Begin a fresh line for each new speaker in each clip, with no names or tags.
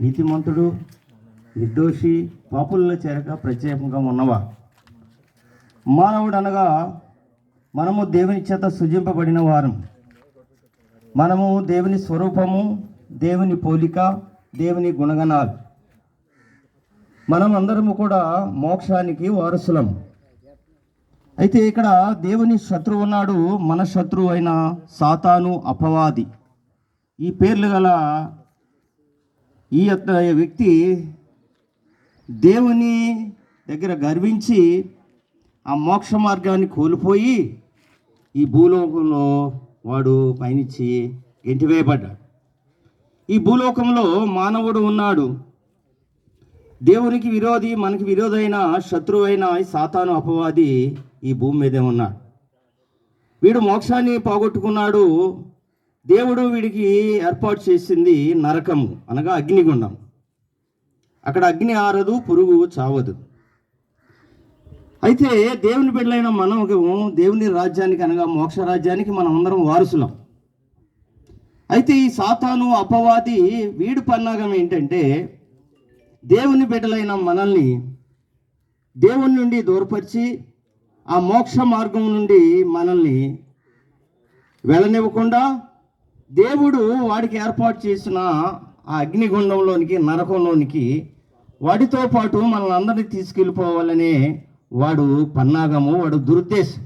నీతిమంతుడు, నిర్దోషి, పాపుల్లో చేరక ప్రత్యేకంగా ఉన్నవా? మానవుడు అనగా మనము దేవుని చేత సృజింపబడిన వారం. మనము దేవుని స్వరూపము, దేవుని పోలిక, దేవుని గుణగణాలు. మనం అందరము కూడా మోక్షానికి వారసులం. అయితే ఇక్కడ దేవుని శత్రువు ఉన్నాడు, మన శత్రువు అయిన సాతాను, అపవాది. ఈ పేర్లు గల ఈ వ్యక్తి దేవుని దగ్గర గర్వించి ఆ మోక్ష మార్గాన్ని కోల్పోయి ఈ భూలోకంలో వాడు పయనించి గెంటివేయబడ్డాడు. ఈ భూలోకంలో మానవుడు ఉన్నాడు. దేవునికి విరోధి, మనకి విరోధైన శత్రువు అయిన సాతాను, అపవాది ఈ భూమి మీదే ఉన్నాడు. వీడు మోక్షాన్ని పోగొట్టుకున్నాడు. దేవుడు వీడికి ఏర్పాటు చేసింది నరకము, అనగా అగ్నిగుండం. అక్కడ అగ్ని ఆరదు, పురుగు చావదు. అయితే దేవుని బిడ్డలైన మనం దేవుని రాజ్యానికి, అనగా మోక్ష రాజ్యానికి మనం అందరం వారసులం. అయితే ఈ సాతాను, అపవాది వీడు పన్నాగం ఏంటంటే దేవుని బిడ్డలైన మనల్ని దేవుని నుండి దూరపరిచి ఆ మోక్ష మార్గం నుండి మనల్ని వెళ్ళనివ్వకుండా దేవుడు వాడికి ఏర్పాటు చేసిన ఆ అగ్నిగుండంలోనికి, నరకంలోనికి వాడితో పాటు మనల్ని అందరినీ తీసుకెళ్ళిపోవాలనే వాడు పన్నాగము, వాడు దురుద్దేశం.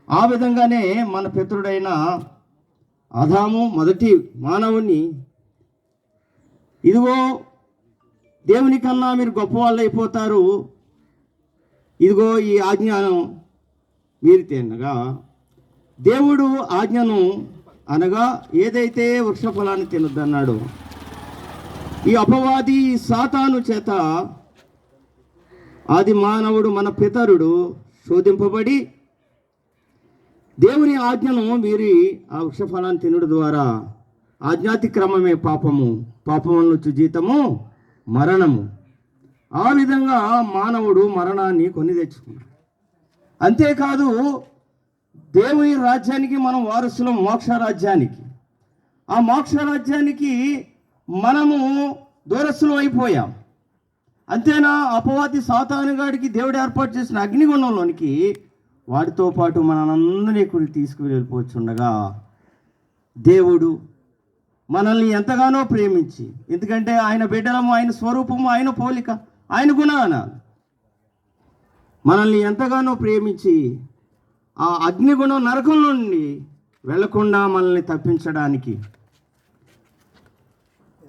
ఆ విధంగానే మన పితరుడైన ఆదాము, మొదటి మానవుని, ఇదిగో దేవుని కన్నా మీరు గొప్పవాళ్ళు అయిపోతారు, ఇదిగో ఈ ఆజ్ఞను మీరు తినగా, దేవుడు ఆజ్ఞను అనగా ఏదైతే వృక్షఫలాన్ని తినొద్దన్నాడు, ఈ అపవాది సాతాను చేత ఆది మానవుడు, మన పితరుడు శోధింపబడి దేవుని ఆజ్ఞను మీరి ఆ వృక్షఫలాన్ని తినడం ద్వారా ఆజ్ఞాతిక్రమమే పాపము, పాపమును జీతము మరణము. ఆ విధంగా మానవుడు మరణాన్ని కొని తెచ్చుకున్నాడు. అంతేకాదు దేవుని రాజ్యానికి మనం వారసులం, మోక్ష రాజ్యానికి. ఆ మోక్ష రాజ్యానికి మనము దూరస్తులం అయిపోయాం. అంతేనా, అపవాది సాతానుగాడికి దేవుడు ఏర్పాటు చేసిన అగ్నిగుండంలోనికి వాడితో పాటు మనందరినీ కూడా తీసుకువెళ్ళిపోవచ్చుండగా దేవుడు మనల్ని ఎంతగానో ప్రేమించి, ఎందుకంటే ఆయన బిడ్డలము, ఆయన స్వరూపము, ఆయన పోలిక, ఆయన గుణగణాలు, మనల్ని ఎంతగానో ప్రేమించి ఆ అగ్నిగుణం నరకం నుండి వెళ్లకుండా మనల్ని తప్పించడానికి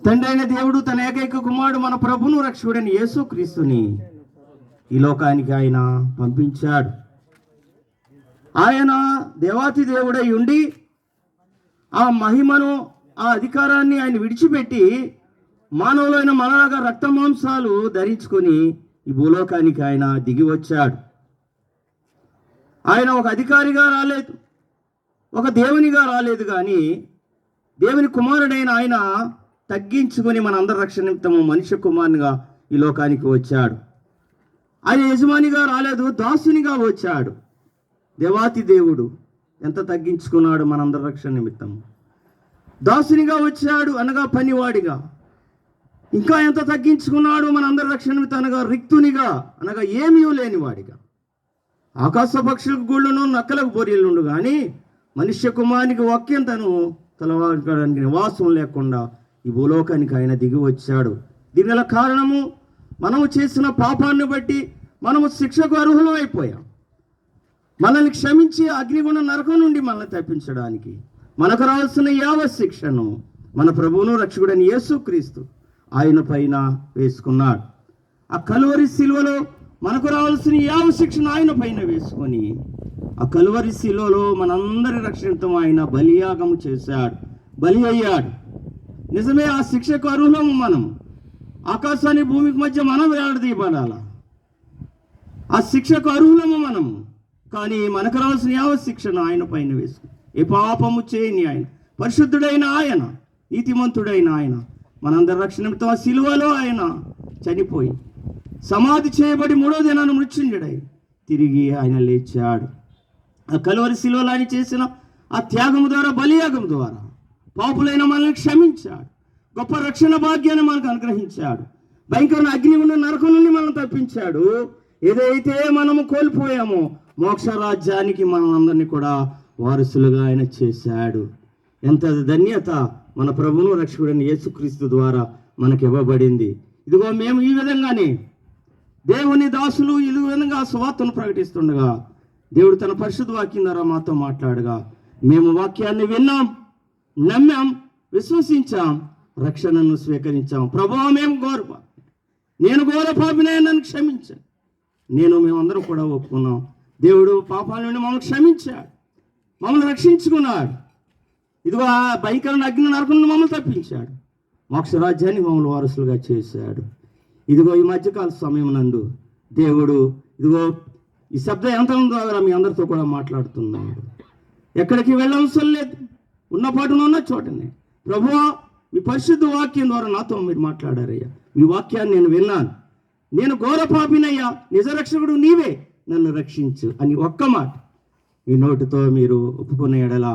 తండ్రి అయిన దేవుడు తన ఏకైక కుమారుడు, మన ప్రభును రక్షకుడైన యేసుక్రీస్తుని ఈ లోకానికి ఆయన పంపించాడు. ఆయన దేవాతి దేవుడై ఉండి ఆ మహిమను, ఆ అధికారాన్ని ఆయన విడిచిపెట్టి మానవులైన మనలాగా రక్త మాంసాలు ధరించుకొని ఈ భూలోకానికి ఆయన దిగి వచ్చాడు. ఆయన ఒక అధికారిగా రాలేదు, ఒక దేవునిగా రాలేదు, కానీ దేవుని కుమారుడైన ఆయన తగ్గించుకొని మనందరి రక్షణ నిమిత్తము మనుష్య కుమారునిగా ఈ లోకానికి వచ్చాడు. ఆయన యజమానిగా రాలేదు, దాసునిగా వచ్చాడు. దేవాతి దేవుడు ఎంత తగ్గించుకున్నాడు మనందరి రక్షణ నిమిత్తము. దాసునిగా వచ్చాడు, అనగా పనివాడిగా. ఇంకా ఎంత తగ్గించుకున్నాడు మనందరి రక్షణ నిమిత్తం, అనగా రిక్తునిగా, అనగా ఏమీ లేనివాడిగా. ఆకాశ పక్షులకు గూళ్ళను, నక్కలకు బొరియలుండు, కానీ మనుష్య కుమారునికి వాక్యంతను తలవాడానికి నివాసం లేకుండా ఈ భూలోకానికి ఆయన దిగి వచ్చాడు. దీనిల కారణము మనము చేసిన పాపాన్ని బట్టి మనము శిక్షకు అర్హులం అయిపోయాం. మనల్ని క్షమించి అగ్నిగుణ నరకం నుండి మనల్ని తప్పించడానికి మనకు రావాల్సిన యావత్ శిక్షను మన ప్రభువును రక్షకుడైన యేసుక్రీస్తు ఆయన పైన వేసుకున్నాడు. ఆ కలువరి శిలువలో మనకు రావాల్సిన యావత్ శిక్షను ఆయన పైన వేసుకొని ఆ కలువరి శిలువలో మనందరి రక్షణతో ఆయన బలియాగము చేశాడు, బలి అయ్యాడు. నిజమే, ఆ శిక్షకు అర్హులము మనం. ఆకాశాన్ని భూమికి మధ్య మనం వేలాడదీయబడాల, ఆ శిక్షకు అర్హులము మనము. కానీ మనకు రావాల్సిన యావత్ శిక్షను ఆయన పైన వేసుకుని, ఏ పాపము చేయని ఆయన, పరిశుద్ధుడైన ఆయన, నీతిమంతుడైన ఆయన మనందరి రక్షణ నిమిత్తం ఆ శిలువలో ఆయన చనిపోయి సమాధి చేయబడి మూడో దినాన్ని మృత్యుంజుడై తిరిగి ఆయన లేచాడు. ఆ కలువరి శిలువలో ఆయన చేసిన ఆ త్యాగము ద్వారా, బలియాగం ద్వారా పాపులైన మనల్ని క్షమించాడు. గొప్ప రక్షణ భాగ్యాన్ని మనకు అనుగ్రహించాడు. భయంకరమైన అగ్ని ఉన్న నరకం నుండి మనం తప్పించాడు. ఏదైతే మనము కోల్పోయామో మోక్ష రాజ్యానికి మనం అందరినీ కూడా వారసులుగా ఆయన చేశాడు. ఎంత ధన్యత మన ప్రభువును రక్షకుడైన యేసుక్రీస్తు ద్వారా మనకు ఇవ్వబడింది. ఇదిగో మేము ఈ విధంగానే దేవుని దాసులు ఈ విధంగా సువార్తను ప్రకటిస్తుండగా దేవుడు తన పరిశుద్ధ వాక్యం ద్వారా మాతో మాట్లాడగా మేము వాక్యాన్ని విన్నాం, నమ్మాం, విశ్వసించాం, రక్షణను స్వీకరించాం. ప్రభువా మేము నేను ఘోర పాపినే, నన్ను క్షమించాను. మేమందరం కూడా ఒప్పుకున్నాం. దేవుడు పాపాల నుండి మమ్మల్ని క్షమించాడు, మమ్మల్ని రక్షించుకున్నాడు. ఇదిగో ఆ భయంకరమైన అగ్ని నరకం నుండి మమ్మల్ని తప్పించాడు, మోక్ష రాజ్యాన్ని మమ్మల్ని వారసులుగా చేశాడు. ఇదిగో ఈ మధ్యకాల సమయం నందు దేవుడు ఇదిగో ఈ శబ్ద యంత్రం ద్వారా మీ అందరితో కూడా మాట్లాడుతున్నాడు. ఎక్కడికి వెళ్ళవలసిన లేదు, ఉన్న పాటున ఉన్న చోటనే. ప్రభువా మీ పరిశుద్ధ వాక్యం ద్వారా నాతో మీరు మాట్లాడారయ్యా. మీ వాక్యాన్ని నేను విన్నాను. నేను ఘోర పాపినయ్యా, నిజరక్షకుడు నీవే, నన్ను రక్షించు అని ఒక్క మాట మీ నోటితో మీరు ఒప్పుకునే ఎడల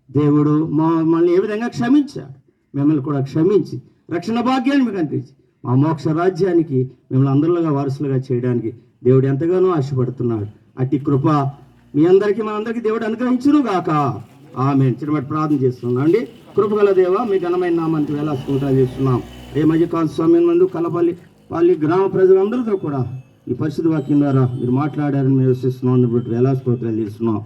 దేవుడు మమ్మల్ని ఏ విధంగా క్షమించాడు, మిమ్మల్ని కూడా క్షమించి రక్షణ భాగ్యాన్ని మీకు అందించి మా మోక్ష రాజ్యానికి మిమ్మల్ని అందరిగా వారసులుగా చేయడానికి దేవుడు ఎంతగానో ఆశపడుతున్నాడు. అట్టి కృప మీ అందరికీ మనందరికీ దేవుడు అనుగ్రహించును గాక. ఆమేన్. చిన్నపాటి ప్రార్థన చేస్తున్నాం అండి. కృపగల దేవ మీ ఘనమైన నామానికి వేలా స్తోత్రాలు చేస్తున్నాం. ఏ మధ్యకాల సమయం నందు కలపల్లి గ్రామ ప్రజలందరితో కూడా ఈ పరిశుద్ధ వాక్యం ద్వారా మీరు మాట్లాడారని మేము విశ్వసిస్తున్నాం. అందుబట్టి వేలా స్తోత్రాలు చేస్తున్నాం.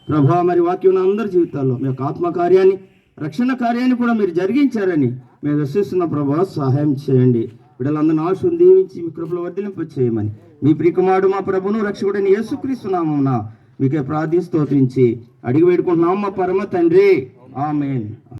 ప్రభా మరి వాక్యం అందరి జీవితాల్లో మీ యొక్క ఆత్మకార్యాన్ని, రక్షణ కార్యాన్ని కూడా మీరు జరిగించారని మేము విశ్వసిస్తున్న ప్రభా సహాయం చేయండి. బిడ్డలందరినీ ఆశను దీవించి మీ కృపలో వర్ధిలింప చేయమని మీ ప్రియకుమారుడు మా ప్రభువును రక్షకుడైన యేసుక్రీస్తు నామమున మీకే ప్రార్థిస్తూ స్తోత్రించి అడిగి వేడుకుంటున్నాం మా పరమ తండ్రి. ఆమేన్.